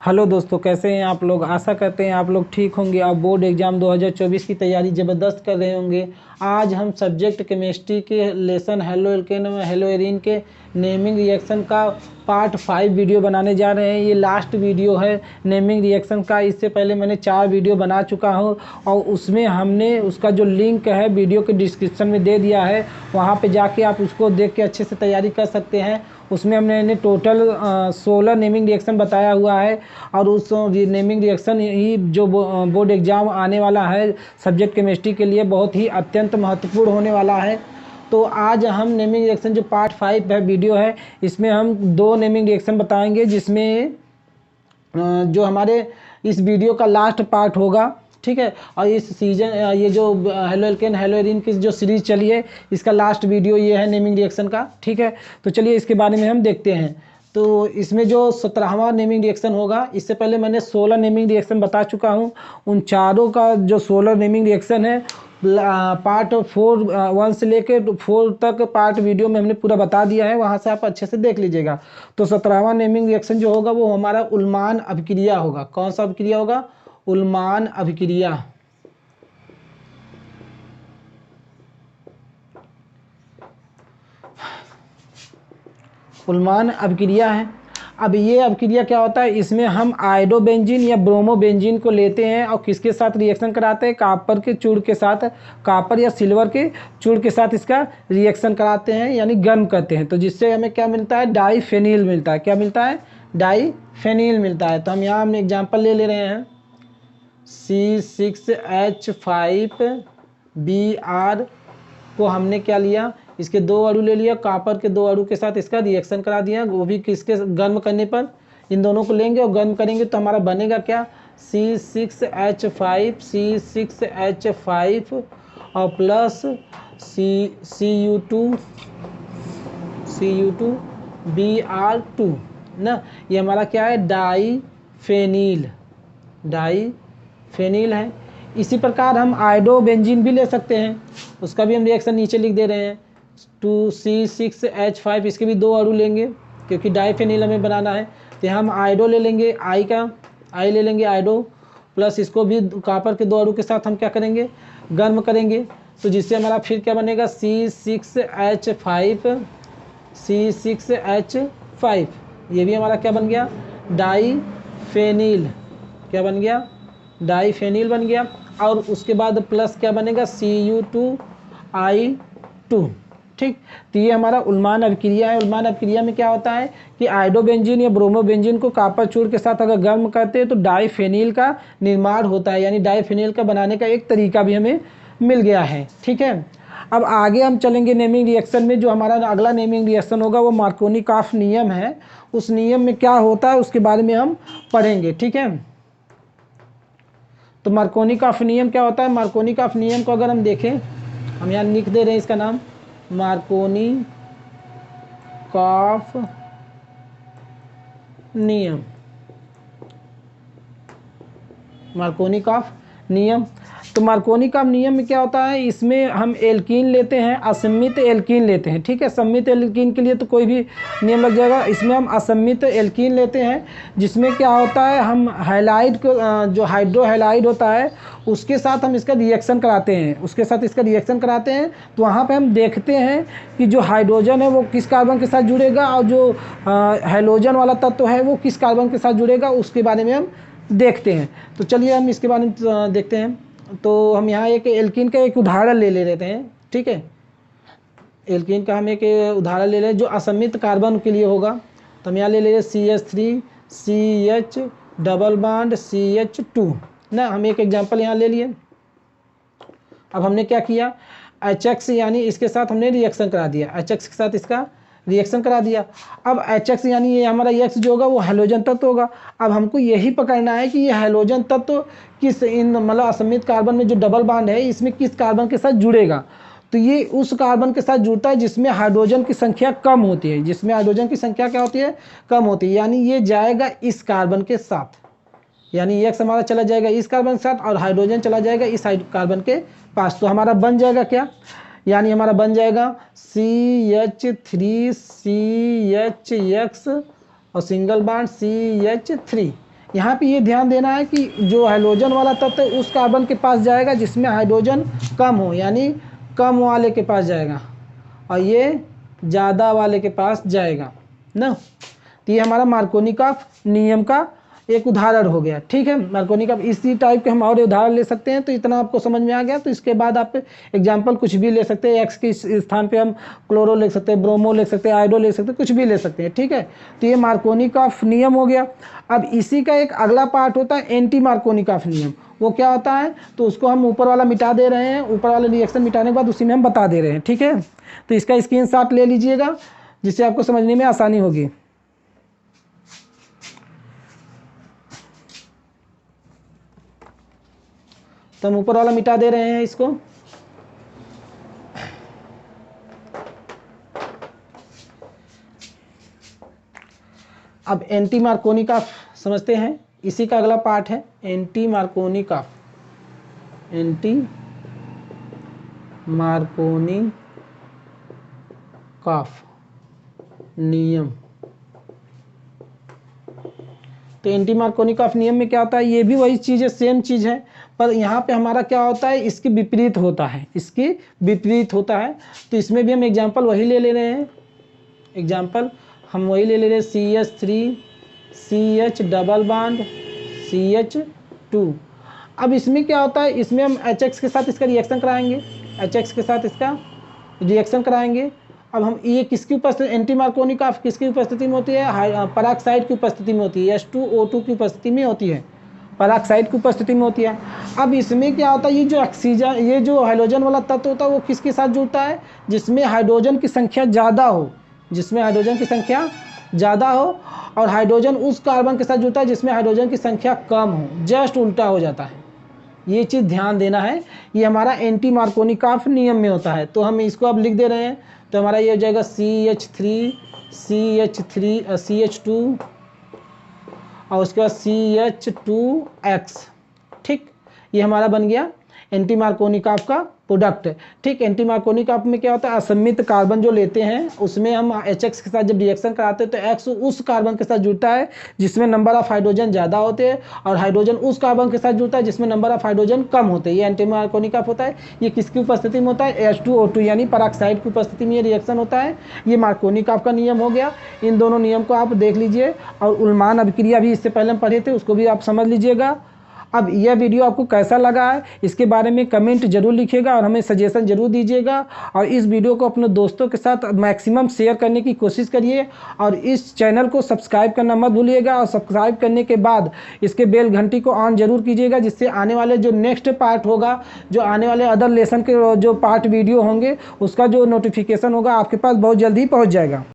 Hello दोस्तों, कैसे हैं आप लोग। आशा करते हैं आप लोग ठीक होंगे। आप बोर्ड एग्जाम 2024 की तैयारी ज़बरदस्त कर रहे होंगे। आज हम सब्जेक्ट केमिस्ट्री के लेसन हेलो एल्केन में हेलो एरीन के नेमिंग रिएक्शन का पार्ट 5 वीडियो बनाने जा रहे हैं। ये लास्ट वीडियो है नेमिंग रिएक्शन का। इससे पहले मैंने 4 वीडियो बना चुका हूँ और उसमें हमने उसका जो लिंक है वीडियो के डिस्क्रिप्शन में दे दिया है। वहाँ पे जाके आप उसको देख के अच्छे से तैयारी कर सकते हैं। उसमें हमने टोटल 16 नेमिंग रिएक्शन बताया हुआ है और उस नेमिंग रिएक्शन ही जो बोर्ड एग्ज़ाम आने वाला है सब्जेक्ट केमिस्ट्री के लिए बहुत ही अत्यंत महत्वपूर्ण होने वाला है। तो आज हम नेमिंग रिएक्शन जो पार्ट 5 है वीडियो है, इसमें हम 2 नेमिंग रिएक्शन बताएंगे, जिसमें जो हमारे इस वीडियो का लास्ट पार्ट होगा। ठीक है, और इस सीजन ये जो हेलो एल्केन हेलो एरीन की जो सीरीज़ चली है इसका लास्ट वीडियो ये है नेमिंग रिएक्शन का। ठीक है, तो चलिए इसके बारे में हम देखते हैं। तो इसमें जो 17वां नेमिंग रिएक्शन होगा, इससे पहले मैंने 16 नेमिंग रिएक्शन बता चुका हूँ। उन चारों का जो 16 नेमिंग रिएक्शन है पार्ट 1 से लेके 4 तक पार्ट वीडियो में हमने पूरा बता दिया है, वहाँ से आप अच्छे से देख लीजिएगा। तो 17वां नेमिंग रिएक्शन जो होगा वो हमारा उल्मान अभिक्रिया होगा। कौन सा अभिक्रिया होगा? उल्मान अभिक्रिया। उल्मान अभिक्रिया है। अब ये अभिक्रिया क्या होता है, इसमें हम आयोडोबेंजीन या ब्रोमोबेंजीन को लेते हैं और किसके साथ रिएक्शन कराते हैं? कापर के चूड़ के साथ, कापर या सिल्वर के चूड़ के साथ इसका रिएक्शन कराते हैं, यानी गर्म करते हैं। तो जिससे हमें क्या मिलता है? डाईफेनिल मिलता है। क्या मिलता है? डाईफेनिल मिलता है। तो हम यहाँ हमने एग्जाम्पल ले रहे हैं C6H5Br को हमने क्या लिया? इसके 2 अणु ले लिया, कापर के 2 अणु के साथ इसका रिएक्शन करा दिया। वो भी किसके गर्म करने पर? इन दोनों को लेंगे और गर्म करेंगे तो हमारा बनेगा क्या? C6H5 और प्लस Cu2Br2 ना। ये हमारा क्या है? डाईफेनिल है। इसी प्रकार हम आयोडोबेंजीन भी ले सकते हैं, उसका भी हम रिएक्शन नीचे लिख दे रहे हैं। 2C6H5 इसके भी 2 अणु लेंगे क्योंकि डाईफेनिल हमें बनाना है। तो हम आयोडो ले लेंगे, आई ले लेंगे आयोडो, प्लस इसको भी कापर के 2 अणु के साथ हम क्या करेंगे? गर्म करेंगे। तो जिससे हमारा फिर क्या बनेगा? C6H5 ये भी हमारा क्या बन गया? डाईफेनिल। क्या बन गया? डाईफेनिल बन गया। और उसके बाद प्लस क्या बनेगा? Cu2I2। ठीक, तो ये हमारा उल्मान अभिक्रिया है। उल्मान अभिक्रिया में क्या होता है कि आयोडोबेंजीन या ब्रोमोबेंजीन को कापर चूड़ के साथ अगर गर्म करते हैं तो डाईफेनिल का निर्माण होता है, यानी डाईफेनिल का बनाने का एक तरीका भी हमें मिल गया है। ठीक है, अब आगे हम चलेंगे नेमिंग रिएक्शन में। जो हमारा अगला नेमिंग रिएक्शन होगा वो मार्कोनी-काफ नियम है। उस नियम में क्या होता है उसके बारे में हम पढ़ेंगे। ठीक है, तो मार्कोनी-काफ नियम क्या होता है? मार्कोनी-काफ नियम को अगर हम देखें, हम यहाँ लिख दे रहे हैं इसका नाम, मार्कोनी-काफ नियम। मार्कोनी-काफ नियम। तो मार्कोनी-काफ नियम में क्या होता है, इसमें हम एल्कीन लेते हैं, असम्मित एल्कीन लेते हैं। ठीक है, सम्मित एल्कीन के लिए तो कोई भी नियम लग जाएगा। इसमें हम असम्मित एल्कीन लेते हैं, जिसमें क्या होता है हम हैलाइड को जो हाइड्रोहैलाइड होता है उसके साथ हम इसका रिएक्शन कराते हैं। तो वहाँ पे हम देखते हैं कि जो हाइड्रोजन है वो किस कार्बन के साथ जुड़ेगा और जो हैलोजन वाला तत्व है वो किस कार्बन के साथ जुड़ेगा, उसके बारे में हम देखते हैं। तो चलिए हम इसके बारे में देखते हैं। तो हम यहाँ एक एल्कीन का एक उदाहरण ले लेते हैं। ठीक है, एल्कीन का हम एक उदाहरण ले लें जो असम्मित कार्बन के लिए होगा। तो हम यहाँ ले लेंगे CH3 CH double bond CH2 ना। हम एक एग्जांपल यहाँ ले लिए। अब हमने क्या किया? HX यानी इसके साथ हमने रिएक्शन करा दिया, HX के साथ इसका रिएक्शन करा दिया। अब HX यानी ये हमारा X जो होगा वो हैलोजन तत्व होगा। अब हमको यही पकड़ना है कि ये हैलोजन तत्व किस इन मतलब असम्मित कार्बन में जो डबल बॉन्ड है इसमें किस कार्बन के साथ जुड़ेगा। तो ये उस कार्बन के साथ जुड़ता है जिसमें हाइड्रोजन की संख्या कम होती है। जिसमें हाइड्रोजन की संख्या क्या होती है? कम होती है। यानी ये जाएगा इस कार्बन के साथ, यानी X हमारा चला जाएगा इस कार्बन के साथ और हाइड्रोजन चला जाएगा इस कार्बन के पास। तो हमारा बन जाएगा क्या? यानी हमारा बन जाएगा CH3CHX और सिंगल बॉन्ड CH3। यहाँ पे ये ध्यान देना है कि जो हाइड्रोजन वाला तत्व है उस कार्बन के पास जाएगा जिसमें हाइड्रोजन कम हो, यानी कम वाले के पास जाएगा, और ये ज़्यादा वाले के पास जाएगा ना। तो ये हमारा मार्कोनिकॉफ नियम का एक उदाहरण हो गया। ठीक है, मार्कोनिकॉफ इसी टाइप के हम और उदाहरण ले सकते हैं। तो इतना आपको समझ में आ गया। तो इसके बाद आप एग्जाम्पल कुछ भी ले सकते हैं। एक्स के स्थान पे हम क्लोरो लिख सकते हैं, ब्रोमो लिख सकते हैं, आयोडो लिख सकते हैं, कुछ भी ले सकते हैं। ठीक है, तो ये मार्कोनिकॉफ नियम हो गया। अब इसी का एक अगला पार्ट होता है एंटी मार्कोनिकॉफ नियम। वो क्या होता है, तो उसको हम ऊपर वाला मिटा दे रहे हैं, ऊपर वाला रिएक्शन मिटाने के बाद उसी में हम बता दे रहे हैं। ठीक है, तो इसका स्क्रीनशॉट ले लीजिएगा जिससे आपको समझने में आसानी होगी। तो हम ऊपर वाला मिटा दे रहे हैं इसको। अब एंटी मार्कोनिकॉफ समझते हैं, इसी का अगला पार्ट है एंटी मार्कोनिकॉफ। एंटी मार्कोनिकॉफ नियम। तो एंटी मार्कोनिकॉफ नियम में क्या होता है, ये भी वही चीज़ है, सेम चीज़ है, पर यहाँ पे हमारा क्या होता है, इसके विपरीत होता है, इसके विपरीत होता है। तो इसमें भी हम एग्जांपल वही ले रहे हैं, एग्जांपल हम वही ले रहे हैं, CH3 CH double bond CH2। अब इसमें क्या होता है, इसमें हम HX के साथ इसका रिएक्शन कराएंगे, HX के साथ इसका रिएक्शन कराएंगे। अब हम ये किसकी उपस्थिति, एंटी मार्कोनिकॉफ किसकी उपस्थिति में होती है, पराक्साइड की उपस्थिति में होती है, H2O2 की उपस्थिति में होती है, पराक्साइड की उपस्थिति में होती है। अब इसमें क्या होता है, ये जो ऑक्सीजन, ये जो हाइड्रोजन वाला तत्व होता है वो किसके साथ जुड़ता है, जिसमें हाइड्रोजन की संख्या ज़्यादा हो, जिसमें हाइड्रोजन की संख्या ज़्यादा हो, और हाइड्रोजन उस कार्बन के साथ जुड़ता है जिसमें हाइड्रोजन की संख्या कम हो, जस्ट उल्टा हो जाता है। ये चीज़ ध्यान देना है, ये हमारा एंटी मार्कोनिकॉफ नियम में होता है। तो हम इसको अब लिख दे रहे हैं, तो हमारा ये हो जाएगा CH2 और उसके बाद CH2X। ठीक, ये हमारा बन गया एंटी मार्कोनिकॉफ का प्रोडक्ट। ठीक, एंटी मार्कोनिकॉफ में क्या होता है, असमित कार्बन जो लेते हैं उसमें हम HX के साथ जब रिएक्शन कराते हैं तो X उस कार्बन के साथ जुड़ता है जिसमें नंबर ऑफ हाइड्रोजन ज़्यादा होते हैं, और हाइड्रोजन उस कार्बन के साथ जुड़ता है जिसमें नंबर ऑफ हाइड्रोजन कम होते हैं। ये एंटी मार्कोनिकॉफ होता है। ये किसकी उपस्थिति में होता है, H2O2 यानी पराक्साइड की उपस्थिति में ये रिएक्शन होता है। ये मार्कोनिकॉफ का नियम हो गया। इन दोनों नियम को आप देख लीजिए, और उल्मान अभिक्रिया भी इससे पहले हम पढ़े थे, उसको भी आप समझ लीजिएगा। अब यह वीडियो आपको कैसा लगा है इसके बारे में कमेंट जरूर लिखिएगा और हमें सजेशन जरूर दीजिएगा, और इस वीडियो को अपने दोस्तों के साथ मैक्सिमम शेयर करने की कोशिश करिए, और इस चैनल को सब्सक्राइब करना मत भूलिएगा, और सब्सक्राइब करने के बाद इसके बेल घंटी को ऑन जरूर कीजिएगा, जिससे आने वाले जो नेक्स्ट पार्ट होगा, जो आने वाले अदर लेसन के जो पार्ट वीडियो होंगे उसका जो नोटिफिकेशन होगा आपके पास बहुत जल्दी पहुँच जाएगा।